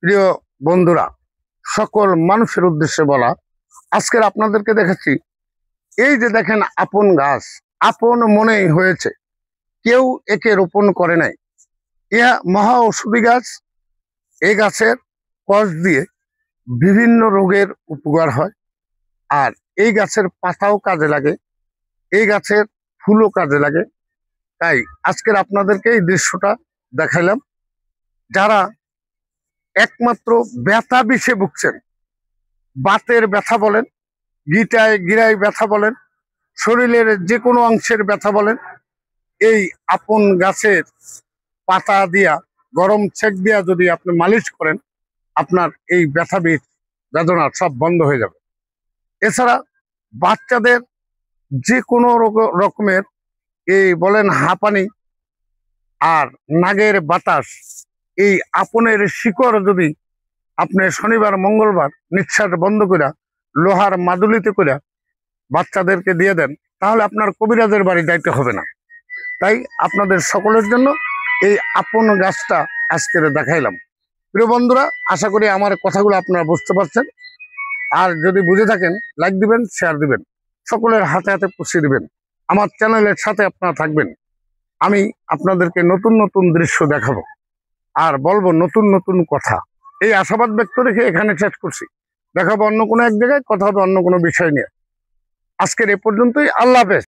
প্রিয় বন্ধুরা, সকল মানুষের উদ্দেশ্যে বলা, আজকের আপনাদেরকে দেখাচ্ছি এই যে দেখেন আপন গাছ আপন মনেই হয়েছে, কেউ একে রোপণ করে নাই। ইহা মহা ঔষধি গাছ। এই গাছের কষ দিয়ে বিভিন্ন রোগের উপকার হয়, আর এই গাছের পাতাও কাজে লাগে, এই গাছের ফুলও কাজে লাগে। তাই আজকের আপনাদেরকে এই দৃশ্যটা দেখাইলাম। যারা একমাত্র ব্যথা বিষে ভুগছেন, বাতের ব্যথা বলেন, গিরায় ব্যথা বলেন, শরীরের যে কোনো অংশের ব্যথা বলেন, এই আপন গাছের পাতা দিয়া গরম ছেক দিয়া যদি আপনি মালিশ করেন, আপনার এই ব্যথা বেদনা সব বন্ধ হয়ে যাবে। এছাড়া বাচ্চাদের যে কোনো রকমের এই বলেন হাঁপানি আর নাগের বাতাস, এই আপনের শিকড় যদি আপনি শনিবার মঙ্গলবার নিঃশ্বাস বন্ধ করে লোহার মাদুলিতে করে বাচ্চাদেরকে দিয়ে দেন, তাহলে আপনার কবিরাজের বাড়ি যাইতে হবে না। তাই আপনাদের সকলের জন্য এই আপন গাছটা আজকের দেখাইলাম। প্রিয় বন্ধুরা, আশা করি আমার কথাগুলো আপনারা বুঝতে পারছেন। আর যদি বুঝে থাকেন, লাইক দিবেন, শেয়ার দিবেন, সকলের হাতে হাতে পৌঁছে দিবেন। আমার চ্যানেলের সাথে আপনারা থাকবেন। আমি আপনাদেরকে নতুন নতুন দৃশ্য দেখাবো আর বলবো নতুন নতুন কথা। এই আশাবাদ ব্যক্ত রেখে এখানে শেষ করছি। দেখাবো অন্য কোনো এক জায়গায়, কথা হবে অন্য কোনো বিষয় নিয়ে। আজকের এ পর্যন্তই। আল্লাহ হাফেজ।